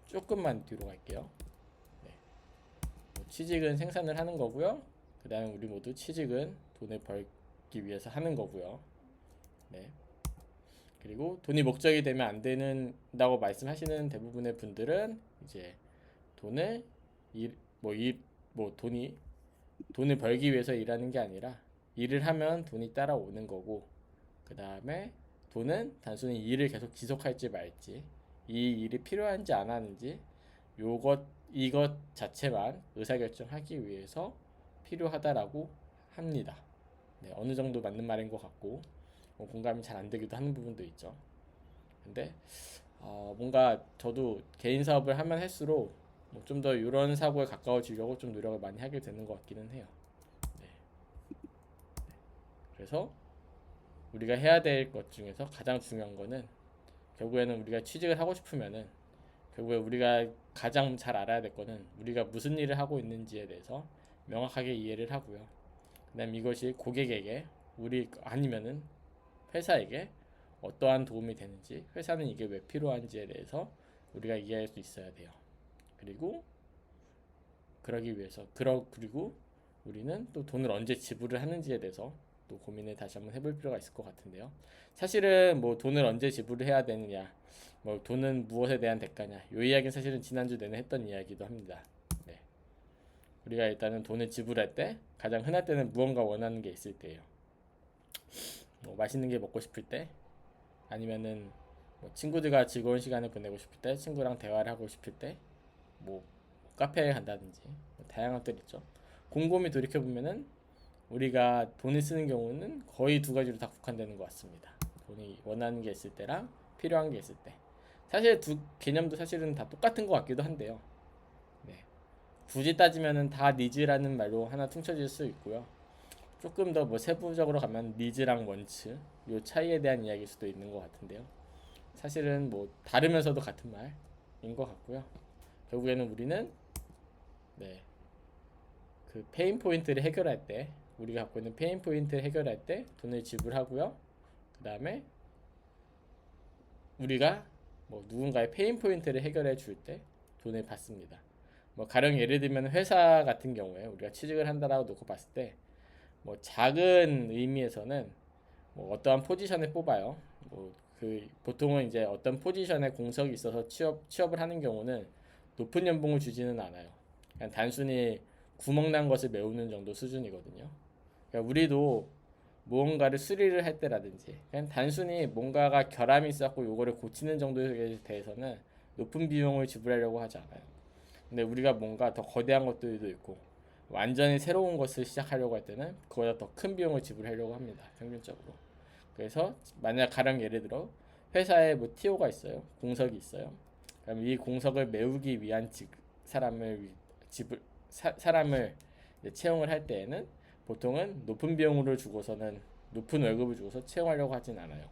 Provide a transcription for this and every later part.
조금만 뒤로 갈게요. 네. 취직은 생산을 하는 거고요. 그 다음에 우리 모두 취직은 돈을 벌기 위해서 하는 거고요. 네. 그리고 돈이 목적이 되면 안 된다고 말씀하시는 대부분의 분들은 이제 돈을 돈을 벌기 위해서 일하는 게 아니라 일을 하면 돈이 따라오는 거고, 그 다음에 돈은 단순히 일을 계속 지속할지 말지, 이 일이 필요한지 안 하는지, 이것 자체만 의사결정하기 위해서 필요하다라고 합니다. 네, 어느 정도 맞는 말인 것 같고, 공감이 잘 안 되기도 하는 부분도 있죠. 근데 뭔가 저도 개인 사업을 하면 할수록 좀 더 이런 사고에 가까워지려고 좀 노력을 많이 하게 되는 것 같기는 해요. 네. 그래서 우리가 해야 될 것 중에서 가장 중요한 거는, 결국에는 우리가 취직을 하고 싶으면은, 결국에 우리가 가장 잘 알아야 될 거는 우리가 무슨 일을 하고 있는지에 대해서 명확하게 이해를 하고요. 그다음 이것이 고객에게, 우리 아니면은 회사에게 어떠한 도움이 되는지, 회사는 이게 왜 필요한지에 대해서 우리가 이해할 수 있어야 돼요. 그리고 그러기 위해서 그리고 우리는 또 돈을 언제 지불을 하는지에 대해서 또 고민을 다시 한번 해볼 필요가 있을 것 같은데요. 사실은 뭐 돈을 언제 지불을 해야 되느냐, 뭐 돈은 무엇에 대한 대가냐, 이 이야기는 사실은 지난주 내내 했던 이야기도 합니다. 네. 우리가 일단은 돈을 지불할 때 가장 흔할 때는 무언가 원하는 게 있을 때예요. 뭐 맛있는 게 먹고 싶을 때, 아니면은 뭐 친구들과 즐거운 시간을 보내고 싶을 때, 친구랑 대화를 하고 싶을 때, 뭐 카페에 간다든지, 뭐 다양한 것들 있죠. 곰곰이 돌이켜 보면은 우리가 돈을 쓰는 경우는 거의 두 가지로 다 국한되는 것 같습니다. 돈이 원하는 게 있을 때랑 필요한 게 있을 때. 사실 두 개념도 사실은 다 똑같은 것 같기도 한데요. 네. 굳이 따지면은 다 니즈라는 말로 하나 퉁쳐질 수 있고요. 조금 더 뭐 세부적으로 가면 니즈랑 원츠, 요 차이에 대한 이야기일 수도 있는 것 같은데요. 사실은 뭐 다르면서도 같은 말인 것 같고요. 결국에는 우리는, 네, 그 페인 포인트를 해결할 때, 우리가 갖고 있는 페인 포인트를 해결할 때 돈을 지불하고요. 그 다음에 우리가 뭐 누군가의 페인 포인트를 해결해 줄 때 돈을 받습니다. 뭐 가령 예를 들면 회사 같은 경우에 우리가 취직을 한다라고 놓고 봤을 때, 뭐 작은 의미에서는 뭐 어떠한 포지션을 뽑아요. 뭐 그 보통은 이제 어떤 포지션에 공석이 있어서 취업을 하는 경우는 높은 연봉을 주지는 않아요. 그냥 단순히 구멍난 것을 메우는 정도 수준이거든요. 그러니까 우리도 무언가를 수리를 할 때라든지, 그냥 단순히 뭔가가 결함이 있었고 요거를 고치는 정도에 대해서는 높은 비용을 지불하려고 하지 않아요. 근데 우리가 뭔가 더 거대한 것들도 있고 완전히 새로운 것을 시작하려고 할 때는 그보다 더 큰 비용을 지불하려고 합니다, 평균적으로. 그래서 만약 가령 예를 들어 회사에 뭐 TO가 있어요, 공석이 있어요. 그럼 이 공석을 메우기 위한 사람을 사람을 채용을 할 때에는 보통은 높은 비용으로 주고서는, 높은 월급을 주고서 채용하려고 하진 않아요.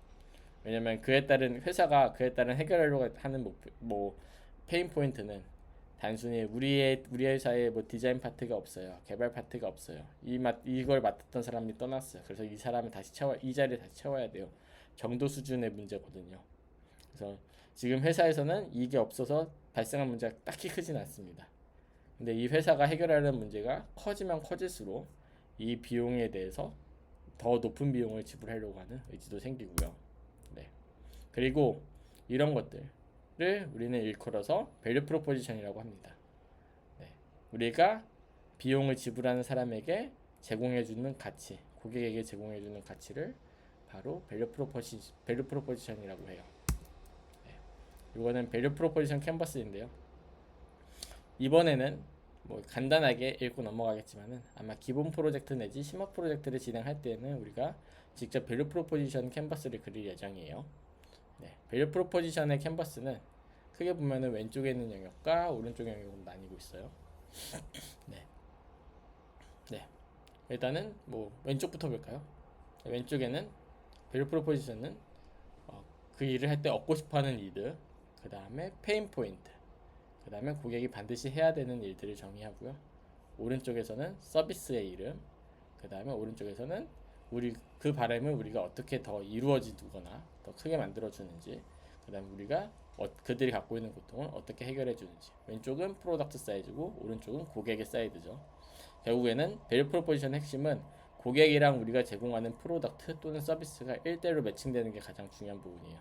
왜냐면 그에 따른 해결하려고 하는 목표, 뭐 페인 포인트는 단순히 우리 회사에 뭐 디자인 파트가 없어요, 개발 파트가 없어요, 이걸 맡았던 사람이 떠났어요, 그래서 이 사람을 이 자리를 다시 채워야 돼요 정도 수준의 문제거든요. 그래서 지금 회사에서는 이게 없어서 발생한 문제가 딱히 크진 않습니다. 근데 이 회사가 해결하려는 문제가 커지면 커질수록 이 비용에 대해서 더 높은 비용을 지불하려고 하는 의지도 생기고요. 네. 그리고 이런 것들을 우리는 일컬어서 밸류 프로포지션이라고 합니다. 네. 우리가 비용을 지불하는 사람에게 제공해주는 가치, 고객에게 제공해주는 가치를 바로 밸류 프로포지션이라고 해요. 네. 이거는 밸류 프로포지션 캔버스인데요. 이번에는 뭐 간단하게 읽고 넘어가겠지만은, 아마 기본 프로젝트 내지 심화 프로젝트를 진행할 때는 우리가 직접 밸류 프로포지션 캔버스를 그릴 예정이에요. 네, 밸류 프로포지션의 캔버스는 크게 보면은 왼쪽에 있는 영역과 오른쪽 영역으로 나뉘고 있어요. 네, 네. 일단은 뭐 왼쪽부터 볼까요? 왼쪽에는 밸류 프로포지션은 그 일을 할 때 얻고 싶어하는 이득, 그 다음에 페인 포인트, 그 다음에 고객이 반드시 해야 되는 일들을 정의하고요. 오른쪽에서는 서비스의 이름, 그 다음에 오른쪽에서는 우리 그 바람을 우리가 어떻게 더 이루어지거나 더 크게 만들어 주는지, 그다음에 우리가 그들이 갖고 있는 고통을 어떻게 해결해 주는지. 왼쪽은 프로덕트 사이즈고 오른쪽은 고객의 사이드죠. 결국에는 밸류 프로포지션의 핵심은 고객이랑 우리가 제공하는 프로덕트 또는 서비스가 1대1로 매칭되는 게 가장 중요한 부분이에요.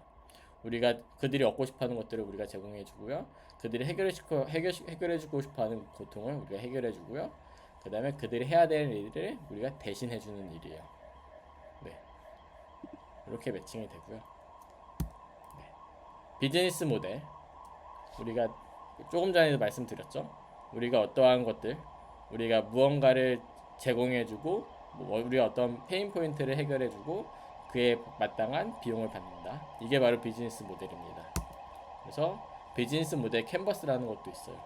우리가 그들이 얻고 싶어하는 것들을 우리가 제공해 주고요. 그들이 해결해 주고 싶어하는 고통을 우리가 해결해 주고요. 그 다음에 그들이 해야 되는 일을 우리가 대신해 주는 일이에요. 네, 이렇게 매칭이 되고요. 네. 비즈니스 모델, 우리가 조금 전에도 말씀드렸죠. 우리가 어떠한 것들, 우리가 무언가를 제공해주고 우리가 어떤 페인 포인트를 해결해주고 그에 마땅한 비용을 받는다. 이게 바로 비즈니스 모델입니다. 그래서 비즈니스 모델 캔버스라는 것도 있어요.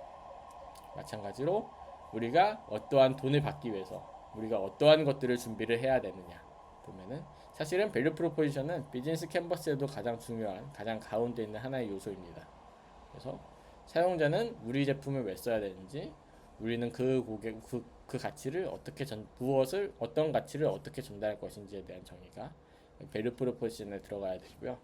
마찬가지로 우리가 어떠한 돈을 받기 위해서 우리가 어떠한 것들을 준비를 해야 되느냐 보면은 사실은 밸류 프로포지션은 비즈니스 캔버스에도 가장 중요한 가장 가운데 있는 하나의 요소입니다. 그래서 사용자는 우리 제품을 왜 써야 되는지, 우리는 그 가치를 무엇을 어떤 가치를 어떻게 전달할 것인지에 대한 정의가 밸류 프로포지션에 들어가야 되고요.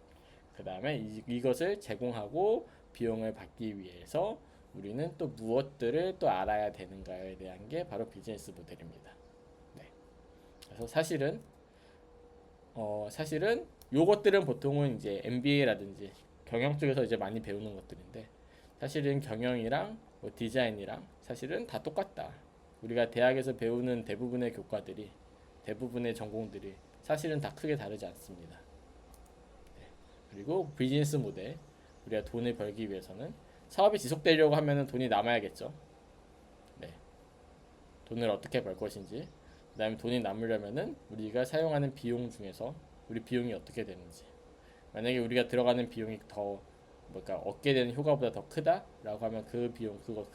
그 다음에 이것을 제공하고 비용을 받기 위해서 우리는 또 무엇들을 또 알아야 되는가에 대한 게 바로 비즈니스 모델입니다. 네. 그래서 사실은 요것들은 보통은 이제 MBA라든지 경영 쪽에서 이제 많이 배우는 것들인데 사실은 경영이랑 뭐 디자인이랑 사실은 다 똑같다. 우리가 대학에서 배우는 대부분의 교과들이 대부분의 전공들이 사실은 다 크게 다르지 않습니다. 네. 그리고 비즈니스 모델, 우리가 돈을 벌기 위해서는 사업이 지속되려고 하면은 돈이 남아야겠죠. 네. 돈을 어떻게 벌 것인지, 그다음에 돈이 남으려면은 우리가 사용하는 비용 중에서 우리 비용이 어떻게 되는지. 만약에 우리가 들어가는 비용이 더 얻게 되는 효과보다 더 크다라고 하면 그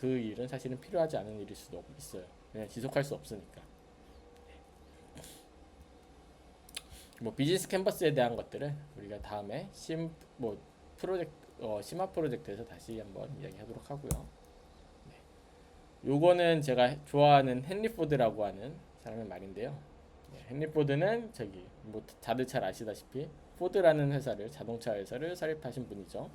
일은 사실은 필요하지 않은 일일 수도 있어요. 그냥 지속할 수 없으니까. 뭐 비즈니스 캔버스에 대한 것들은 우리가 다음에 심화 프로젝트에서 다시 한번 이야기하도록 하고요. 네. 요거는 제가 좋아하는 헨리 포드라고 하는 사람의 말인데요. 네, 헨리 포드는 뭐 다들 잘 아시다시피 포드라는 자동차 회사를 설립하신 분이죠.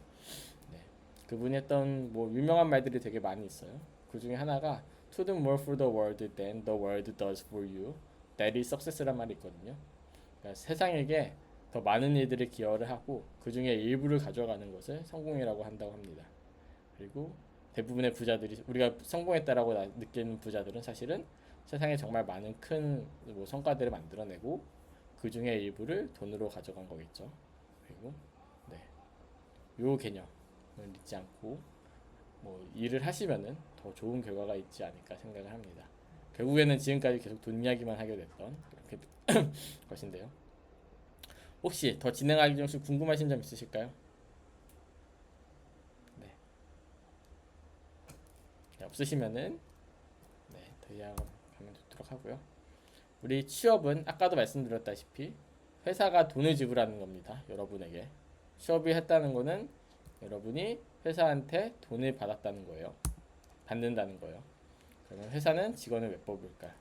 네. 그분이 했던 뭐 유명한 말들이 되게 많이 있어요. 그 중에 하나가 To do more for the world than the world does for you. That is success란 말이 있거든요. 그러니까 세상에게 더 많은 일들을 기여를 하고 그 중에 일부를 가져가는 것을 성공이라고 한다고 합니다. 그리고 대부분의 부자들이 우리가 성공했다라고 느끼는 부자들은 사실은 세상에 정말 많은 큰 성과들을 만들어내고 그 중에 일부를 돈으로 가져간 거겠죠. 그리고 네, 요 개념을 잊지 않고 일을 하시면은 더 좋은 결과가 있지 않을까 생각을 합니다. 결국에는 지금까지 계속 돈 이야기만 하게 됐던 그렇게 것인데요. 혹시 더 진행하기 전에 혹시 궁금하신 점 있으실까요? 네. 네, 없으시면은 더 이야기하면 되도록 하고요. 우리 취업은 아까도 말씀드렸다시피 회사가 돈을 지불하는 겁니다. 여러분에게 취업을 했다는 거는 여러분이 회사한테 돈을 받는다는 거예요. 그러면 회사는 직원을 왜 뽑을까?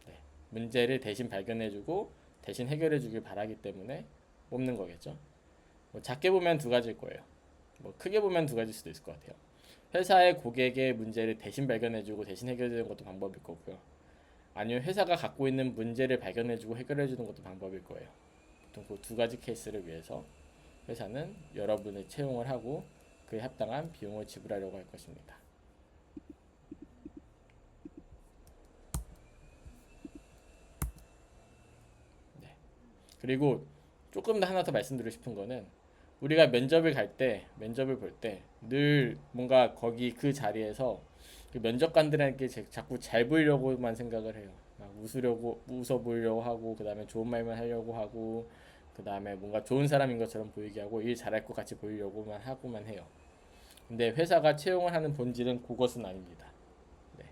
네, 문제를 대신 발견해주고 대신 해결해주길 바라기 때문에 뽑는 거겠죠. 뭐 작게 보면 두 가지일 거예요. 뭐 크게 보면 두 가지일 수도 있을 것 같아요. 회사의 고객의 문제를 대신 발견해주고 대신 해결해주는 것도 방법일 거고요. 아니면 회사가 갖고 있는 문제를 발견해주고 해결해주는 것도 방법일 거예요. 보통 그 두 가지 케이스를 위해서 회사는 여러분을 채용을 하고 그에 합당한 비용을 지불하려고 할 것입니다. 네. 그리고 조금 더 하나 더 말씀드리고 싶은 거는 우리가 면접을 볼 때 늘 뭔가 거기 그 자리에서 그 면접관들에게 자꾸 잘 보이려고만 생각을 해요. 막 웃어 보이려고 하고, 그 다음에 좋은 말만 하려고 하고, 그 다음에 뭔가 좋은 사람인 것처럼 보이게 하고, 일 잘할 것 같이 보이려고만 하고만 해요. 근데 회사가 채용을 하는 본질은 그것은 아닙니다. 네.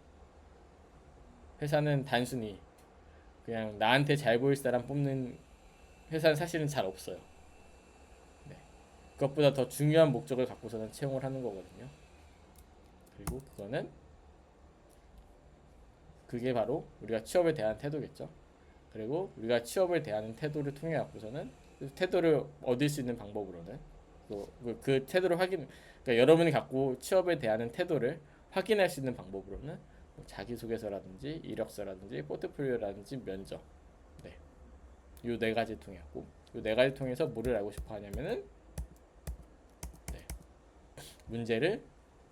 회사는 단순히 그냥 나한테 잘 보일 사람 뽑는 회사는 사실은 잘 없어요. 네. 그것보다 더 중요한 목적을 갖고서는 채용을 하는 거거든요. 그리고 그게 바로 우리가 취업에 대한 태도겠죠. 그리고 우리가 취업을 대하는 태도를 통해 갖고서는 태도를 얻을 수 있는 방법으로는 그 태도를 그러니까 여러분이 갖고 취업에 대한 태도를 확인할 수 있는 방법으로는 뭐 자기소개서라든지 이력서라든지 포트폴리오라든지 면접, 네, 요 네 가지 통했고, 요 네 가지 통해서 뭐를 알고 싶어 하냐면은, 네, 문제를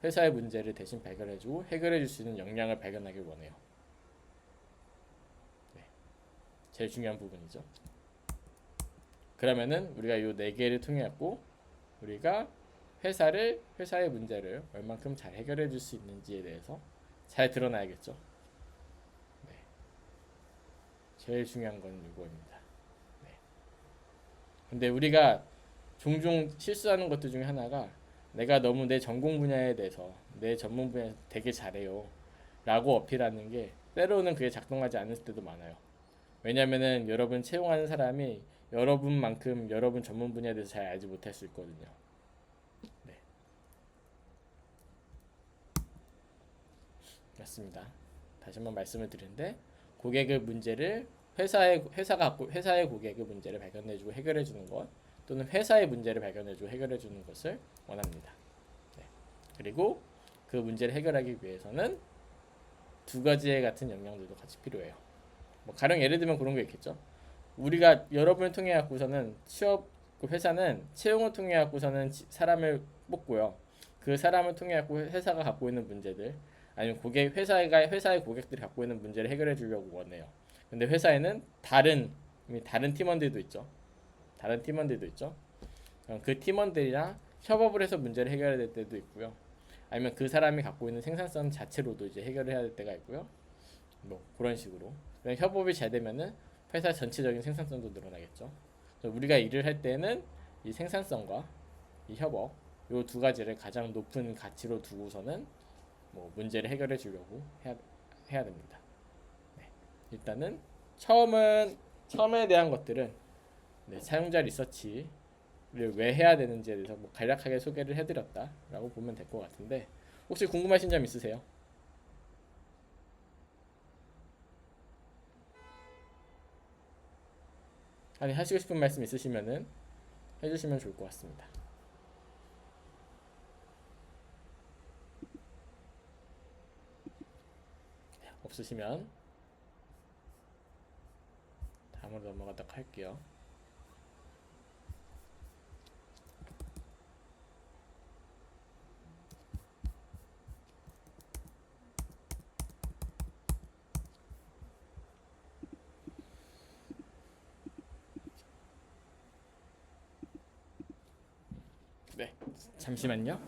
회사의 문제를 대신 발견해주고 해결해줄 수 있는 역량을 발견하길 원해요. 네, 제일 중요한 부분이죠. 그러면은 우리가 요 네 개를 통해 갖고 우리가 회사의 문제를 얼만큼 잘 해결해 줄 수 있는지에 대해서 잘 드러나야겠죠. 네, 제일 중요한 건 이거입니다. 네. 근데 우리가 종종 실수하는 것들 중에 하나가 내가 너무 내 전공 분야에 대해서 내 전문 분야에서 되게 잘해요 라고 어필하는 게 때로는 그게 작동하지 않을 때도 많아요. 왜냐면은 여러분 채용하는 사람이 여러분만큼 여러분 전문 분야에 대해서 잘 알지 못할 수 있거든요. 네, 맞습니다. 다시 한번 말씀을 드리는데, 고객의 문제를 회사의 고객의 문제를 발견해주고 해결해주는 것, 또는 회사의 문제를 발견해주고 해결해주는 것을 원합니다. 네. 그리고 그 문제를 해결하기 위해서는 두 가지의 같은 역량들도 같이 필요해요. 뭐 가령 예를 들면 그런 거 있겠죠. 우리가 여러분을 통해 갖고서는 그 회사는 채용을 통해 갖고서는 사람을 뽑고요. 그 사람을 통해 갖고 회사가 갖고 있는 문제들, 아니면 회사의 고객들이 갖고 있는 문제를 해결해 주려고 원해요. 근데 회사에는 다른 팀원들도 있죠. 다른 팀원들도 있죠. 그 팀원들이랑 협업을 해서 문제를 해결해야 될 때도 있고요. 아니면 그 사람이 갖고 있는 생산성 자체로도 이제 해결을 해야 될 때가 있고요. 뭐 그런 식으로 협업이 잘 되면은 회사 전체적인 생산성도 늘어나겠죠. 그래서 우리가 일을 할 때는 이 생산성과 이 협업, 요 두 가지를 가장 높은 가치로 두고서는 뭐 문제를 해결해 주려고 해야 됩니다. 네. 일단은 처음에 대한 것들은, 네, 사용자 리서치를 왜 해야 되는지에 대해서 뭐 간략하게 소개를 해드렸다라고 보면 될 것 같은데, 혹시 궁금하신 점 있으세요? 아니, 하시고 싶은 말씀 있으시면은 해주시면 좋을 것 같습니다. 없으시면 다음으로 넘어가도록 할게요. 네, 잠시만요.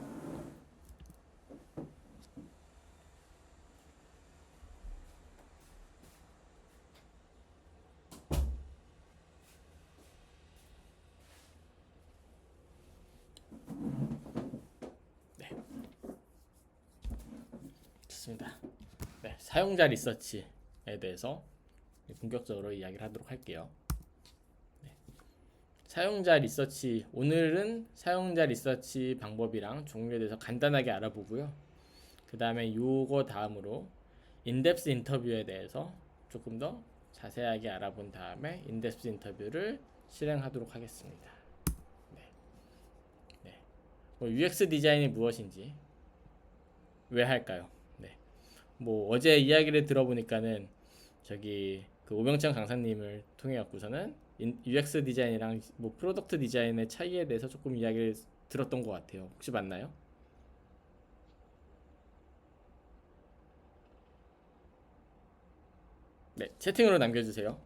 네, 좋습니다. 네, 사용자 리서치에 대해서 본격적으로 이야기를 하도록 할게요. 네, 오늘은 사용자 리서치 방법이랑 종류에 대해서 간단하게 알아보고요. 그 다음에 요거 다음으로 인덱스 인터뷰에 대해서 조금 더 자세하게 알아본 다음에 인덱스 인터뷰를 실행하도록 하겠습니다. 네. 네. 뭐 UX 디자인이 무엇인지, 왜 할까요? 네. 뭐 어제 이야기를 들어보니까는 그 오병천 강사님을 통해 갖고서는 UX 디자인이랑 뭐 프로덕트 디자인의 차이에 대해서 조금 이야기를 들었던 것 같아요. 혹시 맞나요? 네, 채팅으로 남겨주세요.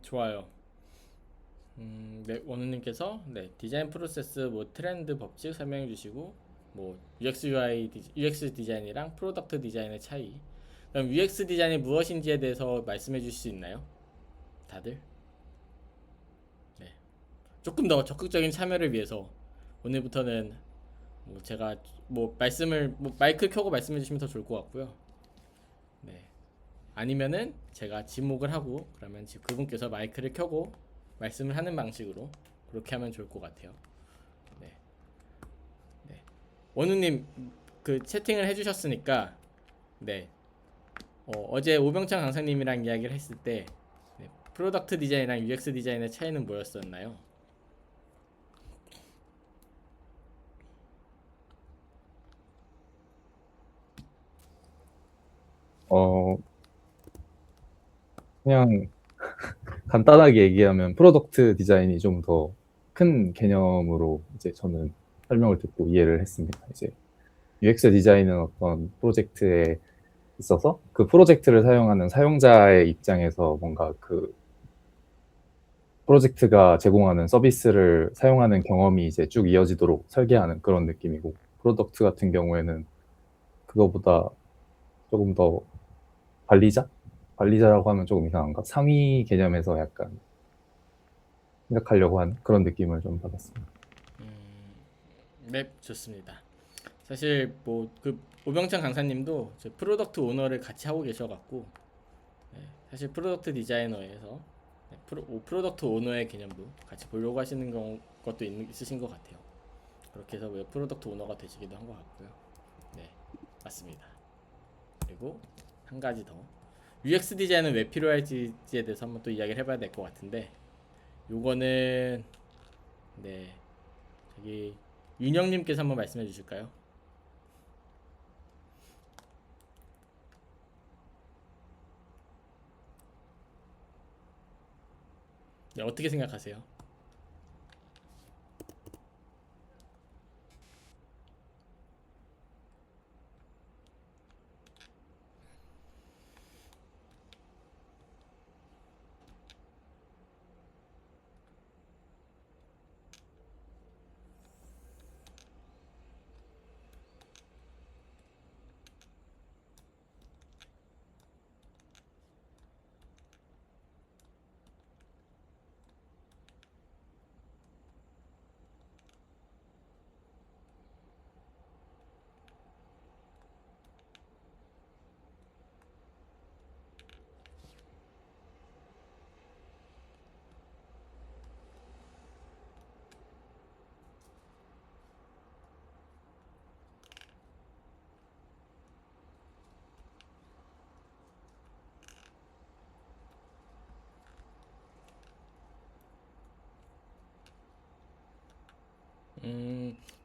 좋아요. 네, 원우님께서 네, 디자인 프로세스 뭐 트렌드 법칙 설명해 주시고 뭐 UX 디자인이랑 프로덕트 디자인의 차이. 그럼 UX 디자인이 무엇인지에 대해서 말씀해 주실 수 있나요? 다들? 네. 조금 더 적극적인 참여를 위해서 오늘부터는 뭐 제가 뭐 말씀을 뭐 마이크 켜고 말씀해 주시면 더 좋을 것 같고요. 네. 아니면은 제가 지목을 하고 그러면 지금 그분께서 마이크를 켜고 말씀을 하는 방식으로 그렇게 하면 좋을 것 같아요. 네. 네. 원우님 그 채팅을 해주셨으니까 네. 어제 오병창 강사님이랑 이야기를 했을 때 네, 프로덕트 디자인이랑 UX 디자인의 차이는 뭐였었나요? 어, 그냥 간단하게 얘기하면 프로덕트 디자인이 좀 더 큰 개념으로 이제 저는 설명을 듣고 이해를 했습니다. 이제 UX 디자인은 어떤 프로젝트에 있어서 그 프로젝트를 사용하는 사용자의 입장에서 뭔가 그 프로젝트가 제공하는 서비스를 사용하는 경험이 이제 쭉 이어지도록 설계하는 그런 느낌이고, 프로덕트 같은 경우에는 그거보다 조금 더 관리자? 관리자라고 하면 조금 이상한가? 상위 개념에서 약간 생각하려고 하는 그런 느낌을 좀 받았습니다. 네, 좋습니다. 사실 뭐 그 오병창 강사님도 저 프로덕트 오너를 같이 하고 계셔갖고 네, 사실 프로덕트 디자이너에서 네, 프로덕트 오너의 개념도 같이 보려고 하시는 것도 있으신 것 같아요. 그렇게 해서 왜 프로덕트 오너가 되시기도 한 것 같고요. 네, 맞습니다. 그리고 한 가지 더 UX 디자인은 왜 필요할지에 대해서 한번 또 이야기를 해봐야 될 것 같은데 요거는 네 저기 윤영님께서 한번 말씀해 주실까요? 네, 어떻게 생각하세요?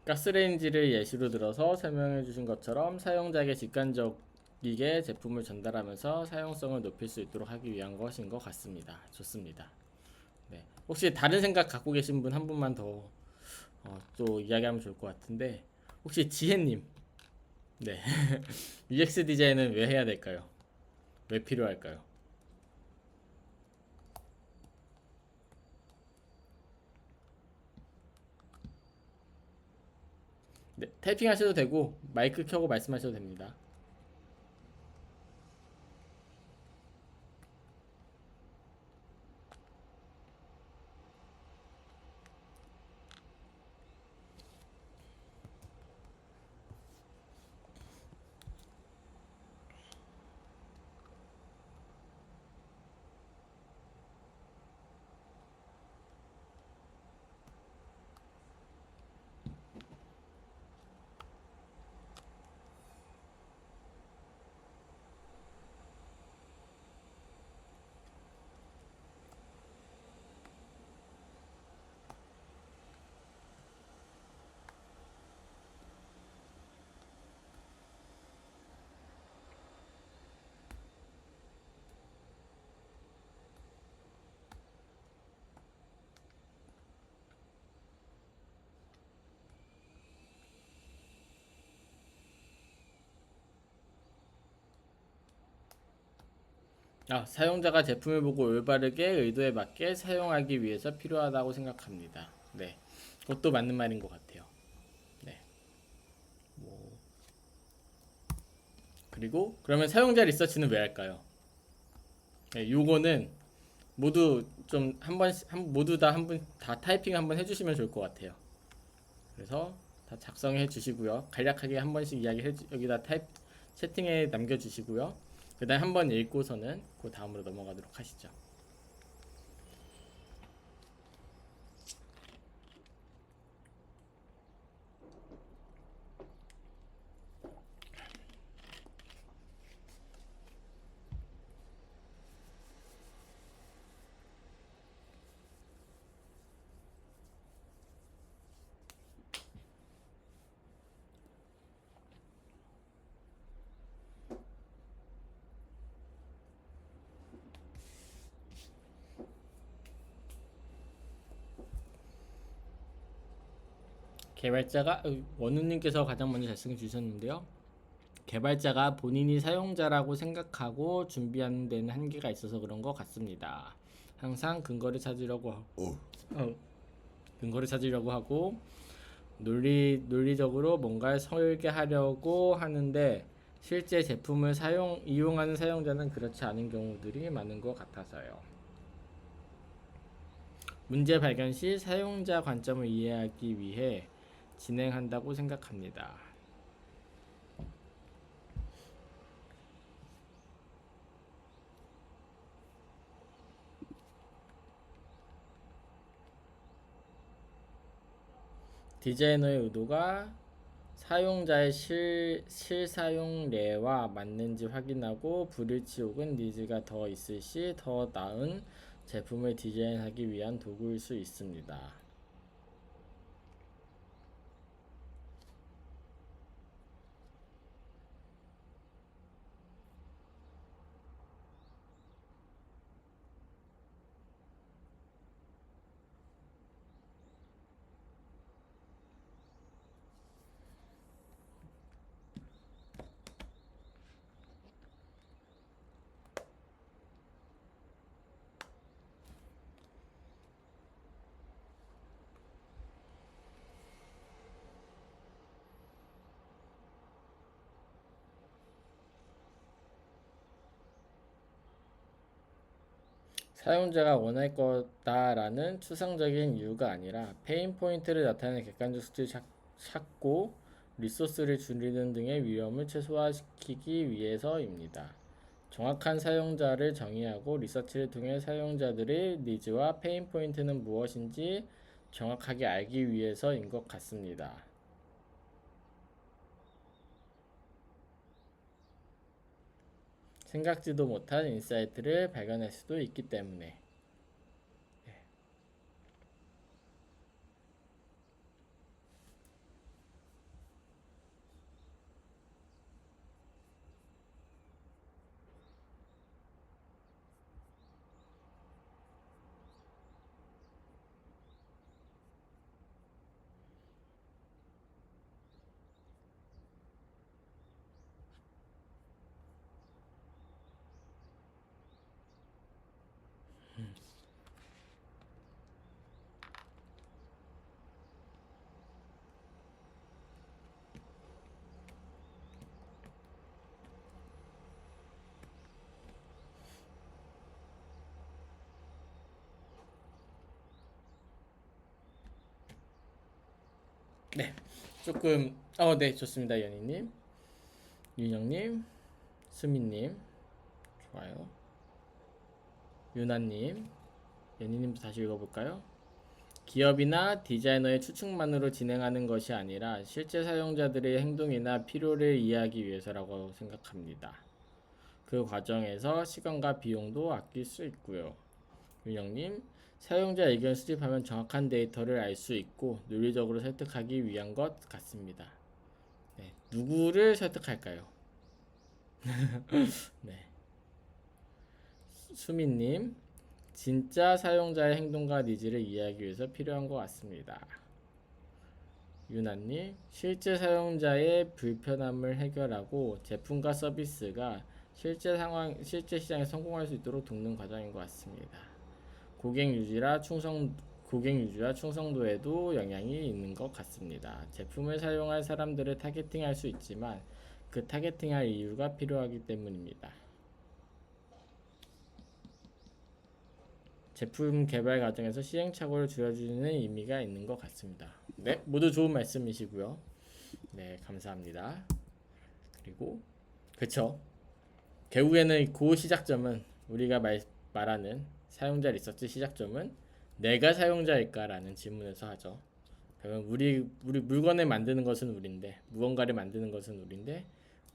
가스레인지를 예시로 들어서 설명해 주신 것처럼 사용자에게 직관적이게 제품을 전달하면서 사용성을 높일 수 있도록 하기 위한 것인 것 같습니다. 좋습니다. 네. 혹시 다른 생각 갖고 계신 분 한 분만 더 또 이야기하면 좋을 것 같은데 혹시 지혜님, 네. UX 디자인은 왜 해야 될까요? 왜 필요할까요? 네. 타이핑 하셔도 되고 마이크 켜고 말씀하셔도 됩니다. 사용자가 제품을 보고 올바르게 의도에 맞게 사용하기 위해서 필요하다고 생각합니다. 네, 그것도 맞는 말인 것 같아요. 네, 뭐 그리고 그러면 사용자 리서치는 왜 할까요? 네, 요거는 모두 좀 모두 다 한 분 다 타이핑 한번 해주시면 좋을 것 같아요. 그래서 다 작성해 주시고요. 간략하게 한 번씩 여기다 채팅에 남겨주시고요. 그다음 한번 읽고서는 그 다음으로 넘어가도록 하시죠. 개발자가 원우님께서 가장 먼저 말씀해 주셨는데요. 개발자가 본인이 사용자라고 생각하고 준비하는 데는 한계가 있어서 그런 것 같습니다. 항상 근거를 찾으려고 하고 논리적으로 뭔가를 설계하려고 하는데 실제 제품을 이용하는 사용자는 그렇지 않은 경우들이 많은 것 같아서요. 문제 발견 시 사용자 관점을 이해하기 위해 진행한다고 생각합니다. 디자이너의 의도가 사용자의 실사용례와 맞는지 확인하고 불일치 혹은 니즈가 더 있을 시 더 나은 제품을 디자인하기 위한 도구일 수 있습니다. 사용자가 원할 거다라는 추상적인 이유가 아니라 페인 포인트를 나타내는 객관적 수치를 찾고 리소스를 줄이는 등의 위험을 최소화시키기 위해서입니다. 정확한 사용자를 정의하고 리서치를 통해 사용자들의 니즈와 페인 포인트는 무엇인지 정확하게 알기 위해서인 것 같습니다. 생각지도 못한 인사이트를 발견할 수도 있기 때문에. 네, 조금 네, 좋습니다. 연희님, 윤영님, 수민님, 좋아요. 유나님, 연희님도 다시 읽어볼까요? 기업이나 디자이너의 추측만으로 진행하는 것이 아니라 실제 사용자들의 행동이나 필요를 이해하기 위해서라고 생각합니다. 그 과정에서 시간과 비용도 아낄 수 있고요. 윤영님, 사용자 의견을 수집하면 정확한 데이터를 알 수 있고 논리적으로 설득하기 위한 것 같습니다. 네, 누구를 설득할까요? 네, 수민님, 진짜 사용자의 행동과 니즈를 이해하기 위해서 필요한 것 같습니다. 유나님, 실제 사용자의 불편함을 해결하고 제품과 서비스가 실제 시장에 성공할 수 있도록 돕는 과정인 것 같습니다. 고객 유지와 충성도에도 영향이 있는 것 같습니다. 제품을 사용할 사람들을 타겟팅할 수 있지만 그 타겟팅할 이유가 필요하기 때문입니다. 제품 개발 과정에서 시행착오를 줄여주는 의미가 있는 것 같습니다. 네, 모두 좋은 말씀이시고요. 네, 감사합니다. 그리고 그쵸. 결국에는 그 시작점은 우리가 말하는 사용자 리서치 시작점은 내가 사용자일까라는 질문에서 하죠. 그러면 우리 물건을 만드는 것은 우리인데 무언가를 만드는 것은 우리인데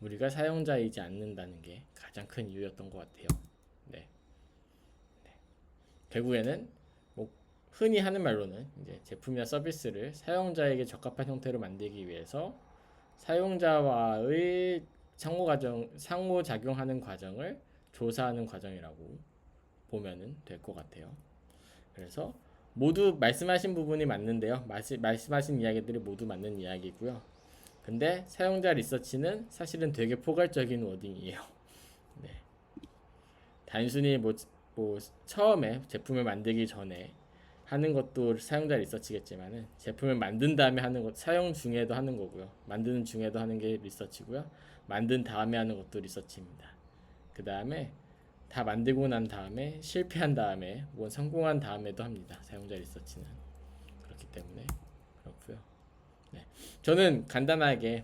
우리가 사용자이지 않는다는 게 가장 큰 이유였던 것 같아요. 네. 결국에는 뭐 흔히 하는 말로는 이제 제품이나 서비스를 사용자에게 적합한 형태로 만들기 위해서 사용자와의 상호작용하는 과정을 조사하는 과정이라고 보면은 될 것 같아요. 그래서 모두 말씀하신 부분이 맞는데요. 말씀하신 이야기들이 모두 맞는 이야기고요. 근데 사용자 리서치는 사실은 되게 포괄적인 워딩이에요. 네. 단순히 뭐 처음에 제품을 만들기 전에 하는 것도 사용자 리서치겠지만은 제품을 만든 다음에 하는 것, 사용 중에도 하는 거고요. 만드는 중에도 하는 게 리서치고요. 만든 다음에 하는 것도 리서치입니다. 그 다음에 다 만들고 난 다음에 실패한 다음에 뭐 성공한 다음에도 합니다. 사용자 리서치는. 그렇기 때문에 그렇고요. 네. 저는 간단하게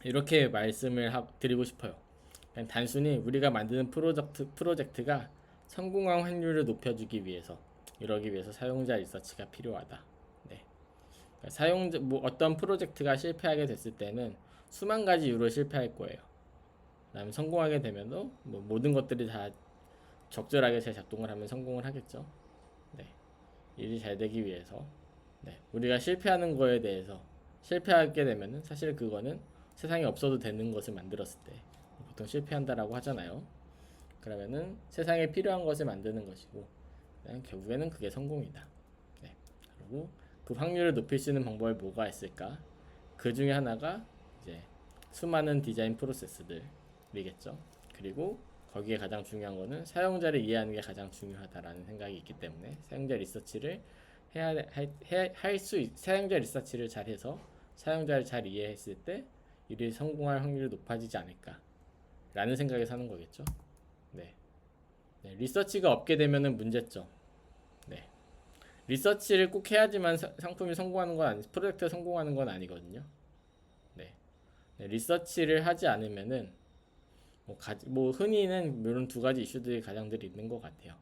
이렇게 말씀을 드리고 싶어요. 그냥 단순히 우리가 만드는 프로젝트가 성공한 확률을 높여주기 위해서 이러기 위해서 사용자 리서치가 필요하다. 네. 그러니까 어떤 프로젝트가 실패하게 됐을 때는 수만 가지 이유로 실패할 거예요. 그다음에 성공하게 되면도 뭐 모든 것들이 다 적절하게 잘 작동을 하면 성공을 하겠죠. 네. 일이 잘 되기 위해서 우리가 실패하는 거에 대해서 실패하게 되면은 사실 그거는 세상에 없어도 되는 것을 만들었을 때 보통 실패한다라고 하잖아요. 그러면은 세상에 필요한 것을 만드는 것이고 결국에는 그게 성공이다. 네. 그리고 그 확률을 높일 수 있는 방법이 뭐가 있을까? 그 중에 하나가 이제 수많은 디자인 프로세스들이겠죠. 그리고 거기에 가장 중요한 거는 사용자를 이해하는 게 가장 중요하다라는 생각이 있기 때문에 사용자 리서치를 사용자 리서치를 잘해서 사용자를 잘 이해했을 때 일이 성공할 확률이 높아지지 않을까라는 생각에서 하는 거겠죠. 네. 리서치가 없게 되면은 문제점. 네. 리서치를 꼭 해야지만 상품이 성공하는 건 프로젝트가 성공하는 건 아니거든요. 네. 리서치를 하지 않으면은 뭐 흔히는 이런 두 가지 이슈들이 가장들 있는 것 같아요.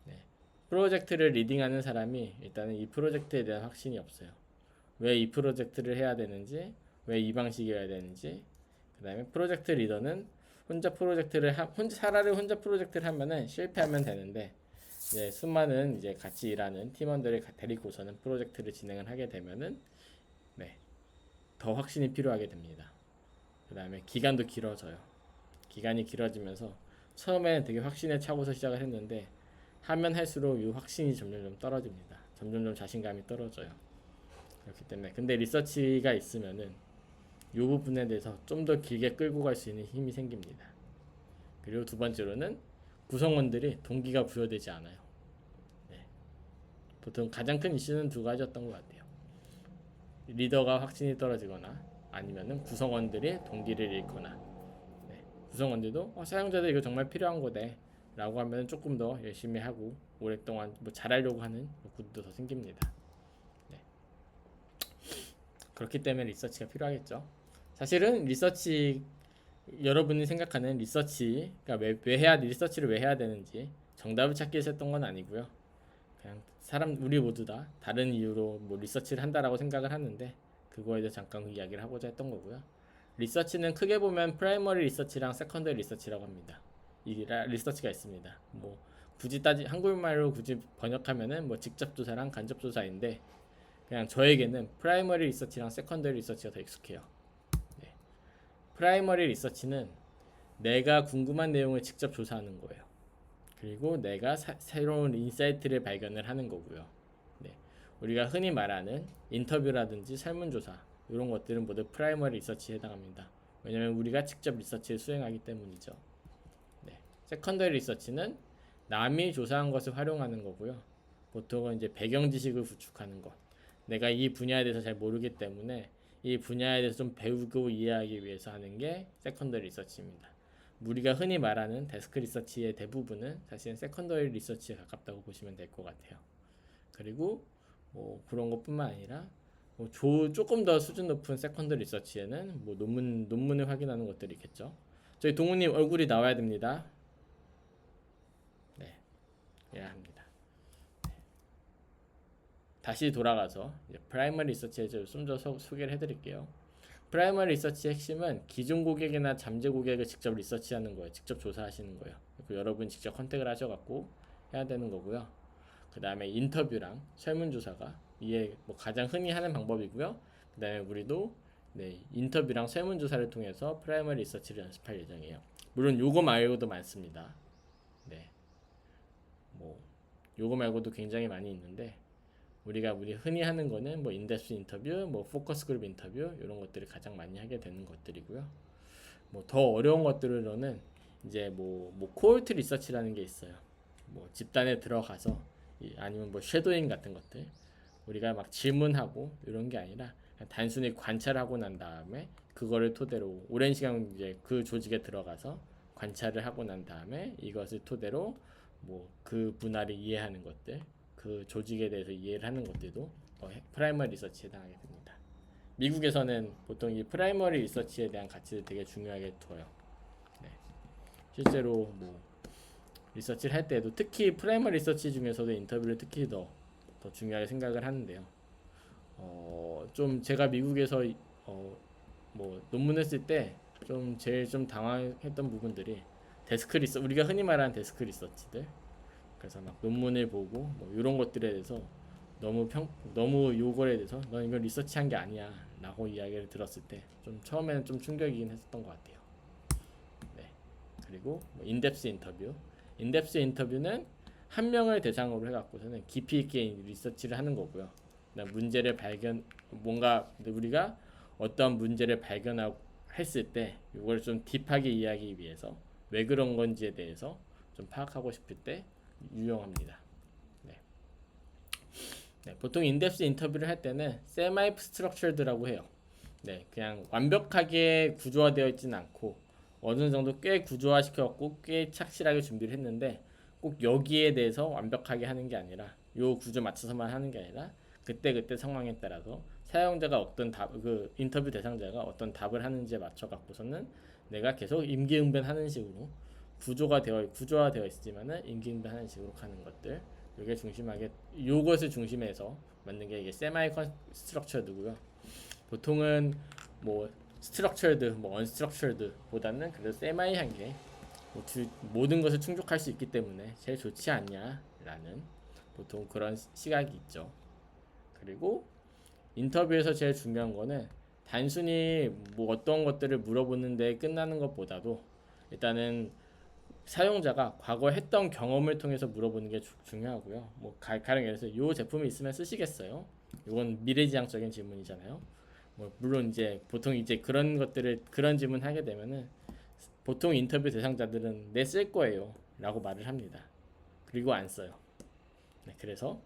네. 프로젝트를 리딩하는 사람이 일단은 이 프로젝트에 대한 확신이 없어요. 왜 이 프로젝트를 해야 되는지, 왜 이 방식이어야 되는지. 그다음에 프로젝트 리더는 차라리 혼자 프로젝트를 하면은 실패하면 되는데 이제 수많은 이제 같이 일하는 팀원들을 데리고서는 프로젝트를 진행을 하게 되면은 더 확신이 필요하게 됩니다. 그다음에 기간도 길어져요. 기간이 길어지면서 처음에는 되게 확신에 차고서 시작을 했는데 하면 할수록 이 확신이 점점 떨어집니다. 점점 자신감이 떨어져요. 그렇기 때문에 근데 리서치가 있으면은 이 부분에 대해서 좀 더 길게 끌고 갈 수 있는 힘이 생깁니다. 그리고 두 번째로는 구성원들이 동기가 부여되지 않아요. 네. 보통 가장 큰 이슈는 두 가지였던 것 같아요. 리더가 확신이 떨어지거나 아니면은 구성원들이 동기를 잃거나. 네. 구성원들도 사용자들 이거 정말 필요한 거네 라고 하면 조금 더 열심히 하고 오랫동안 뭐 잘하려고 하는 욕구도 더 생깁니다. 네. 그렇기 때문에 리서치가 필요하겠죠. 사실은 리서치 여러분이 생각하는 리서치가 리서치를 왜 해야 되는지 정답을 찾기 위해서 했던 건 아니고요. 그냥 우리 모두 다 다른 이유로 뭐 리서치를 한다라고 생각을 하는데 그거에 대해서 잠깐 이야기를 하고자 했던 거고요. 리서치는 크게 보면 프라이머리 리서치랑 세컨더리 리서치라고 합니다. 이 리서치가 있습니다. 뭐 굳이 한국말로 굳이 번역하면은 뭐 직접 조사랑 간접 조사인데 그냥 저에게는 프라이머리 리서치랑 세컨더리 리서치가 더 익숙해요. 네. 프라이머리 리서치는 내가 궁금한 내용을 직접 조사하는 거예요. 그리고 내가 새로운 인사이트를 발견을 하는 거고요. 네. 우리가 흔히 말하는 인터뷰라든지 설문조사 이런 것들은 모두 프라이머리 리서치에 해당합니다. 왜냐면 우리가 직접 리서치를 수행하기 때문이죠. 세컨더리 리서치는 남이 조사한 것을 활용하는 거고요. 보통은 이제 배경 지식을 구축하는 것. 내가 이 분야에 대해서 잘 모르기 때문에 이 분야에 대해서 좀 배우고 이해하기 위해서 하는 게 세컨더리 리서치입니다. 우리가 흔히 말하는 데스크 리서치의 대부분은 사실은 세컨더리 리서치에 가깝다고 보시면 될 것 같아요. 그리고 뭐 그런 것뿐만 아니라 뭐 조금 더 수준 높은 세컨더리 리서치에는 뭐 논문을 확인하는 것들이 있겠죠. 저희 동우님 얼굴이 나와야 됩니다. 네, 해야 합니다. 다시 돌아가서 프라이머리 리서치에 좀 더 소개를 해드릴게요. 프라이머리 리서치의 핵심은 기존 고객이나 잠재 고객을 직접 리서치하는 거예요. 직접 조사하시는 거예요. 여러분 직접 컨택을 하셔갖고 해야 되는 거고요. 그 다음에 인터뷰랑 설문조사가 이게 뭐 가장 흔히 하는 방법이고요. 그 다음에 우리도 인터뷰랑 설문조사를 통해서 프라이머리 리서치를 연습할 예정이에요. 물론 요거 말고도 많습니다. 네, 뭐 요거 말고도 굉장히 많이 있는데 우리 흔히 하는 거는 뭐 인덱스 인터뷰, 뭐 포커스 그룹 인터뷰 이런 것들을 가장 많이 하게 되는 것들이고요. 뭐 더 어려운 것들로는 이제 뭐 코홀트 리서치라는 게 있어요. 뭐 집단에 들어가서 아니면 뭐 쉐도잉 같은 것들 우리가 막 질문하고 이런 게 아니라 단순히 관찰하고 난 다음에 그거를 토대로 오랜 시간 이제 그 조직에 들어가서 관찰을 하고 난 다음에 이것을 토대로 뭐 그 분야를 이해하는 것들 그 조직에 대해서 이해를 하는 것들도 프라이머리 리서치에 해당하게 됩니다. 미국에서는 보통 이 프라이머리 리서치에 대한 가치를 되게 중요하게 둬요. 네. 실제로 뭐 리서치를 할 때도 특히 프라이머리 리서치 중에서도 인터뷰를 특히 더 중요하게 생각을 하는데요. 좀 제가 미국에서 뭐 논문을 쓸 때 좀 제일 좀 당황했던 부분들이 우리가 흔히 말하는 데스크 리서치들. 그래서 막 논문을 보고 뭐 이런 것들에 대해서 너무 요거에 대해서 넌 이건 리서치한 게 아니야 라고 이야기를 들었을 때 좀 처음에는 좀 충격이긴 했었던 것 같아요. 네. 그리고 뭐 인덱스 인터뷰는 한 명을 대상으로 해갖고서는 깊이 있게 리서치를 하는 거고요. 문제를 우리가 어떤 문제를 발견하고 했을 때 이걸 좀 딥하게 이해하기 위해서 왜 그런 건지에 대해서 좀 파악하고 싶을 때 유용합니다. 네, 보통 인덱스 인터뷰를 할 때는 세마이 스트럭처드라고 해요. 네, 그냥 완벽하게 구조화되어 있지는 않고 어느 정도 꽤 구조화시켜갖고 꽤 착실하게 준비를 했는데 꼭 여기에 대해서 완벽하게 하는 게 아니라 요 구조 맞춰서만 하는 게 아니라 그때 상황에 따라서 사용자가 그 인터뷰 대상자가 어떤 답을 하는지에 맞춰 갖고서는 내가 계속 임기응변하는 식으로 구조화되어 있지만은 임기응변하는 식으로 가는 것들 요것을 중심해서 만든 게 이게 세마이 스트럭처드고요. 보통은 뭐 스트럭처드, 뭐 언스트럭처드 보다는 그래도 세마이한 게 모든 것을 충족할 수 있기 때문에 제일 좋지 않냐라는 보통 그런 시각이 있죠. 그리고 인터뷰에서 제일 중요한 거는 단순히 뭐 어떤 것들을 물어보는데 끝나는 것보다도 일단은 사용자가 과거에 했던 경험을 통해서 물어보는 게 중요하고요. 뭐 가령 예를 들어서 이 제품이 있으면 쓰시겠어요? 이건 미래지향적인 질문이잖아요. 뭐 물론 이제 보통 이제 그런 질문 하게 되면은 보통 인터뷰 대상자들은 네 쓸 거예요 라고 말을 합니다. 그리고 안 써요. 네, 그래서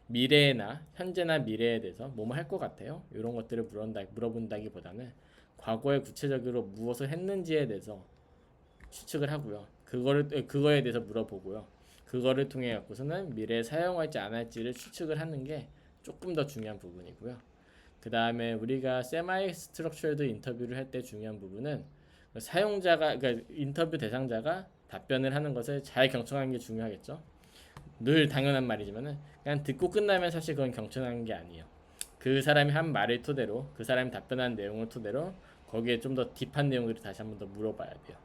미래나 현재나 미래에 대해서 뭐뭐 할 것 같아요? 이런 것들을 물어본다기보다는 과거에 구체적으로 무엇을 했는지에 대해서 추측을 하고요. 그거에 대해서 물어보고요. 그거를 통해 갖고서는 미래에 사용할지 안 할지를 추측을 하는 게 조금 더 중요한 부분이고요. 그 다음에 우리가 세마이 스트럭처드 인터뷰를 할 때 중요한 부분은 그러니까 인터뷰 대상자가 답변을 하는 것을 잘 경청하는 게 중요하겠죠. 늘 당연한 말이지만은 그냥 듣고 끝나면 사실 그건 경청하는 게 아니에요. 그 사람이 한 말을 토대로 그 사람이 답변한 내용을 토대로 거기에 좀 더 딥한 내용들을 다시 한 번 더 물어봐야 돼요.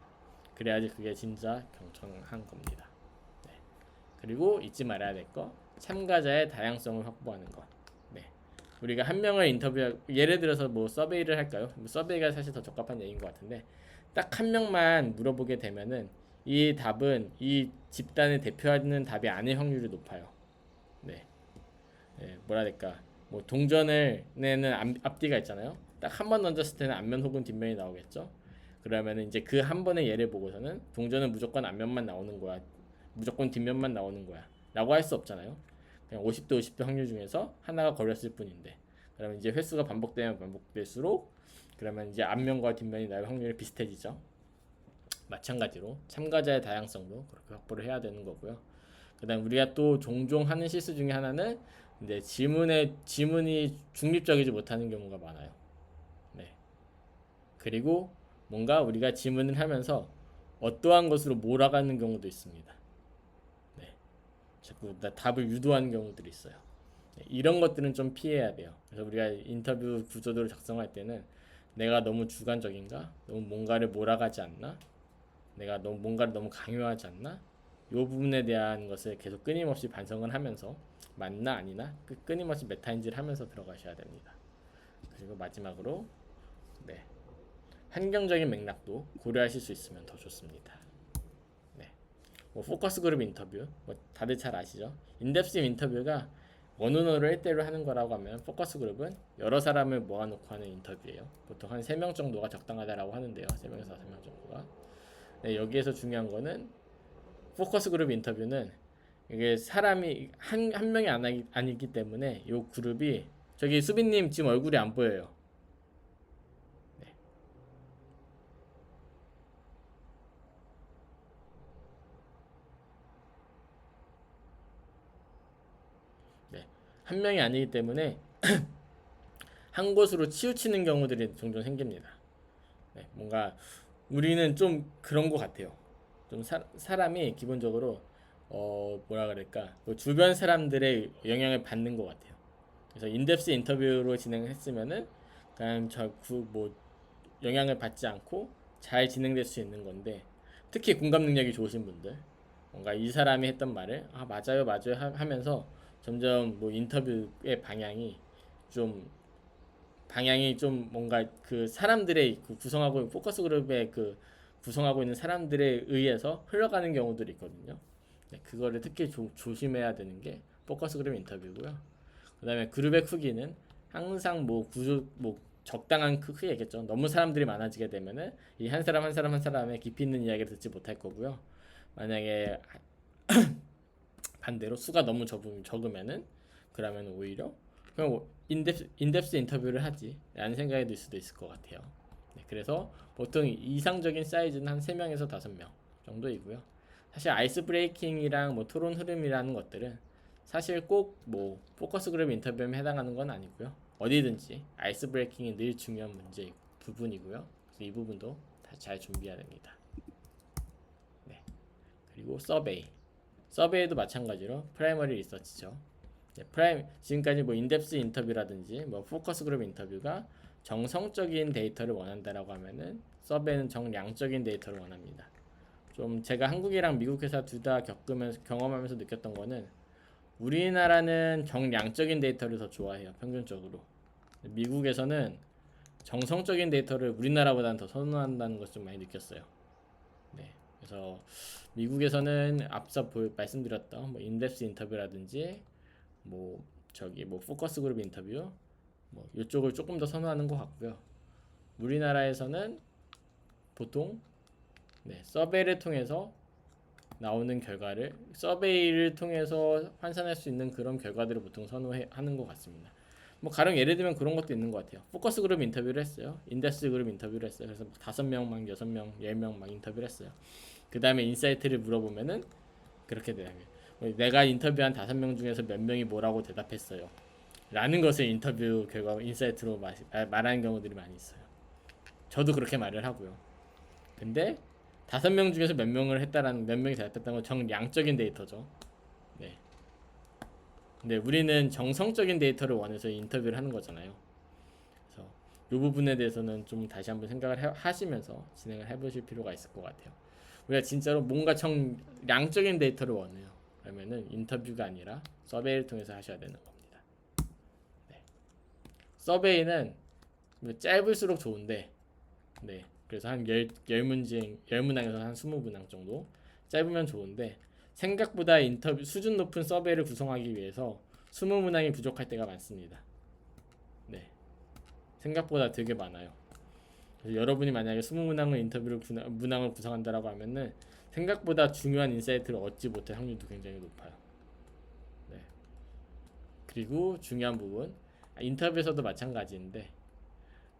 그래야지 그게 진짜 경청한 겁니다. 네. 그리고 잊지 말아야 될 거 참가자의 다양성을 확보하는 것. 네. 우리가 한 명을 예를 들어서 뭐 서베이를 할까요? 뭐 서베이가 사실 더 적합한 얘기인 것 같은데 딱 한 명만 물어보게 되면은 이 답은 이 집단을 대표하는 답이 아닐 확률이 높아요. 네. 네. 뭐라 될까? 뭐 동전을 내는 앞뒤가 있잖아요. 딱 한 번 던졌을 때는 앞면 혹은 뒷면이 나오겠죠. 그러면은 이제 그 한 번의 예를 보고서는 동전은 무조건 앞면만 나오는 거야, 무조건 뒷면만 나오는 거야 라고 할 수 없잖아요. 그냥 50대 50대 확률 중에서 하나가 걸렸을 뿐인데, 그러면 이제 횟수가 반복되면 반복될수록 그러면 이제 앞면과 뒷면이 나올 확률이 비슷해지죠. 마찬가지로 참가자의 다양성도 그렇게 확보를 해야 되는 거고요. 그다음 우리가 또 종종 하는 실수 중에 하나는 이제 지문이 중립적이지 못하는 경우가 많아요. 네. 그리고 뭔가 우리가 질문을 하면서 어떠한 것으로 몰아가는 경우도 있습니다. 네. 자꾸 답을 유도하는 경우들이 있어요. 네. 이런 것들은 좀 피해야 돼요. 그래서 우리가 인터뷰 구조도를 작성할 때는 내가 너무 주관적인가? 너무 뭔가를 몰아가지 않나? 내가 너무 뭔가를 너무 강요하지 않나? 이 부분에 대한 것을 계속 끊임없이 반성을 하면서 맞나 아니나 끊임없이 메타인지를 하면서 들어가셔야 됩니다. 그리고 마지막으로 네. 환경적인 맥락도 고려하실 수 있으면 더 좋습니다. 네. 뭐 포커스 그룹 인터뷰, 뭐 다들 잘 아시죠? 인덱스 인터뷰가 원온어를 1대1로 하는 거라고 하면, 포커스 그룹은 여러 사람을 모아놓고 하는 인터뷰예요. 보통 한 3명 정도가 적당하다라고 하는데요. 3명에서 5명 정도가. 네, 여기에서 중요한 거는 포커스 그룹 인터뷰는 이게 사람이 한 명이 아니기 때문에 이 그룹이, 저기 수빈님 지금 얼굴이 안 보여요. 네. 네. 한 명이 아니기 때문에 한 곳으로 치우치는 경우들이 종종 생깁니다. 네. 뭔가 우리는 좀 그런 것 같아요. 좀 사람이 기본적으로 뭐라 그럴까, 뭐 주변 사람들의 영향을 받는 것 같아요. 그래서 인덱스 인터뷰로 진행했으면은 그냥 뭐 영향을 받지 않고 잘 진행될 수 있는 건데, 특히 공감 능력이 좋으신 분들, 뭔가 이 사람이 했던 말을 아 맞아요 맞아요 하면서 점점 뭐 인터뷰의 방향이 좀 뭔가 그 사람들의 그 구성하고 포커스 그룹의 그 구성하고 있는 사람들에 의해서 흘러가는 경우들이 있거든요. 네, 그거를 특히 조심해야 되는 게 포커스 그룹 인터뷰고요. 그다음에 그룹의 크기는 항상 뭐 적당한 크기겠죠. 너무 사람들이 많아지게 되면은 이 한 사람 한 사람 한 사람의 깊이 있는 이야기를 듣지 못할 거고요. 만약에 반대로 수가 너무 적으면은 그러면 오히려 그냥 인덱스 인터뷰를 하지 라는 생각이 들 수도 있을 것 같아요. 네, 그래서 보통 이상적인 사이즈는 한 3명에서 5명 정도이고요. 사실 아이스 브레이킹이랑 뭐 토론 흐름이라는 것들은 사실 꼭 뭐 포커스 그룹 인터뷰에 해당하는 건 아니고요. 어디든지 아이스 브레이킹이 늘 중요한 부분이고요. 그래서 이 부분도 다 잘 준비해야 됩니다. 네. 그리고 서베이도 마찬가지로 프라이머리 리서치죠. 네, 지금까지 뭐 인덱스 인터뷰라든지 뭐 포커스 그룹 인터뷰가 정성적인 데이터를 원한다라고 하면은 서베이는 정량적인 데이터를 원합니다. 좀 제가 한국이랑 미국 회사 둘 다 경험하면서 느꼈던 거는, 우리나라는 정량적인 데이터를 더 좋아해요, 평균적으로. 미국에서는 정성적인 데이터를 우리나라보다는 더 선호한다는 것을 좀 많이 느꼈어요. 네, 그래서 미국에서는 앞서 말씀드렸던 뭐 인덱스 인터뷰라든지 뭐 포커스 그룹 인터뷰 뭐 이쪽을 조금 더 선호하는 것 같고요. 우리나라에서는 보통 서베이를 통해서 나오는 결과를, 서베이를 통해서 환산할 수 있는 그런 결과들을 보통 선호하는 것 같습니다. 뭐 가령 예를 들면 그런 것도 있는 것 같아요. 포커스 그룹 인터뷰를 했어요. 인덱스 그룹 인터뷰를 했어요. 그래서 5명, 막 6명, 10명 막 인터뷰를 했어요. 그 다음에 인사이트를 물어보면은 그렇게 돼요. 내가 인터뷰한 5명 중에서 몇 명이 뭐라고 대답했어요 라는 것을 인터뷰 결과 인사이트로 말하는 경우들이 많이 있어요. 저도 그렇게 말을 하고요. 근데 5명 중에서 몇 명이 대답했다는 건 정량적인 데이터죠. 네. 근데 우리는 정성적인 데이터를 원해서 인터뷰를 하는 거잖아요. 그래서 이 부분에 대해서는 좀 다시 한번 생각을 하시면서 진행을 해보실 필요가 있을 것 같아요. 우리가 진짜로 뭔가 정량적인 데이터를 원해요. 그러면은 인터뷰가 아니라 서베이를 통해서 하셔야 되는 겁니다. 네. 서베이는 짧을수록 좋은데, 네. 그래서 한 10문항에서 한 20문항 정도 짧으면 좋은데, 생각보다 인터뷰 수준 높은 서베이를 구성하기 위해서 20문항이 부족할 때가 많습니다. 네. 생각보다 되게 많아요. 그래서 여러분이 만약에 20문항을 문항을 구성한다라고 하면은 생각보다 중요한 인사이트를 얻지 못할 확률도 굉장히 높아요. 네. 그리고 중요한 부분, 인터뷰에서도 마찬가지인데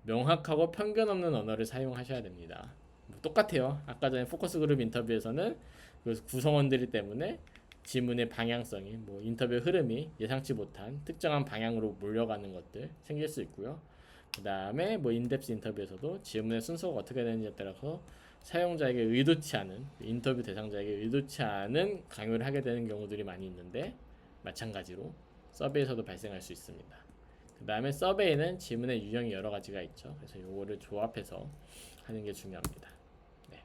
명확하고 편견 없는 언어를 사용하셔야 됩니다. 뭐 똑같아요. 아까 전에 포커스 그룹 인터뷰에서는 그 구성원들이 때문에 질문의 방향성이 뭐 인터뷰 흐름이 예상치 못한 특정한 방향으로 몰려가는 것들 생길 수 있고요. 그 다음에 뭐 인덱스 인터뷰에서도 질문의 순서가 어떻게 되는지에 따라서 사용자에게 의도치 않은 인터뷰 대상자에게 의도치 않은 강요를 하게 되는 경우들이 많이 있는데 마찬가지로 서베이에서도 발생할 수 있습니다. 그 다음에 서베이는 질문의 유형이 여러 가지가 있죠. 그래서 요거를 조합해서 하는 게 중요합니다. 네.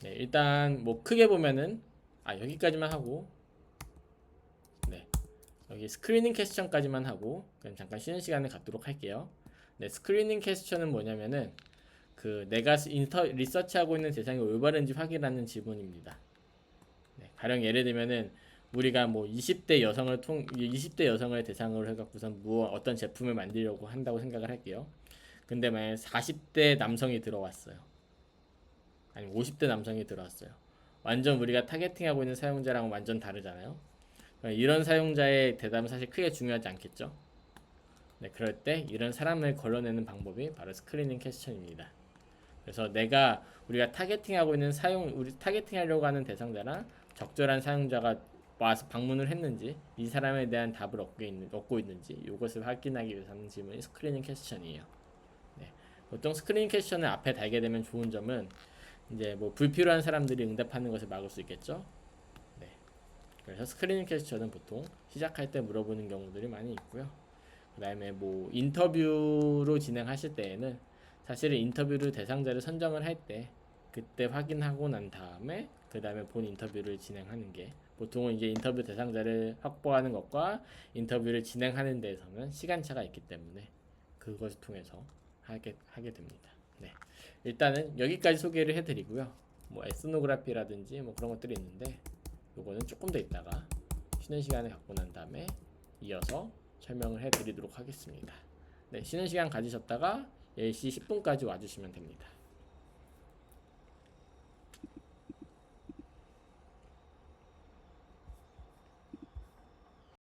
네, 일단 뭐 크게 보면은 여기까지만 하고, 네, 여기 스크리닝 퀘스천까지만 하고 그럼 잠깐 쉬는 시간을 갖도록 할게요. 네, 스크리닝 퀘스천은 뭐냐면은 그 내가 리서치하고 있는 대상이 올바른지 확인하는 질문입니다. 네, 가령 예를 들면은 우리가 뭐 20대 여성을 대상으로 해갖고선 어떤 제품을 만들려고 한다고 생각을 할게요. 근데 만약 40대 남성이 들어왔어요. 아니면 50대 남성이 들어왔어요. 완전 우리가 타겟팅하고 있는 사용자랑 완전 다르잖아요. 이런 사용자의 대답은 사실 크게 중요하지 않겠죠. 네, 그럴 때 이런 사람을 걸러내는 방법이 바로 스크리닝 퀘스천입니다. 그래서 우리가 타겟팅하고 있는 우리 타겟팅하려고 하는 대상자랑 적절한 사용자가 와서 방문을 했는지, 이 사람에 대한 답을 얻고 있는지 이것을 확인하기 위해서 하는 질문이 스크리닝 퀘스천이에요. 네. 보통 스크리닝 퀘스천을 앞에 달게 되면 좋은 점은 이제 뭐 불필요한 사람들이 응답하는 것을 막을 수 있겠죠. 네. 그래서 스크리닝 퀘스천은 보통 시작할 때 물어보는 경우들이 많이 있고요. 그 다음에 뭐 인터뷰로 진행하실 때에는 사실은 인터뷰를 대상자를 선정을 할 때 그때 확인하고 난 다음에 그 다음에 본 인터뷰를 진행하는 게, 보통은 이제 인터뷰 대상자를 확보하는 것과 인터뷰를 진행하는 데에서는 시간차가 있기 때문에 그것을 통해서 하게 됩니다. 네. 일단은 여기까지 소개를 해드리고요. 뭐 에스노그래피라든지 뭐 그런 것들이 있는데 요거는 조금 더 있다가 쉬는 시간을 갖고 난 다음에 이어서 설명을 해드리도록 하겠습니다. 네, 쉬는 시간 가지셨다가 10시 10분까지 와주시면 됩니다.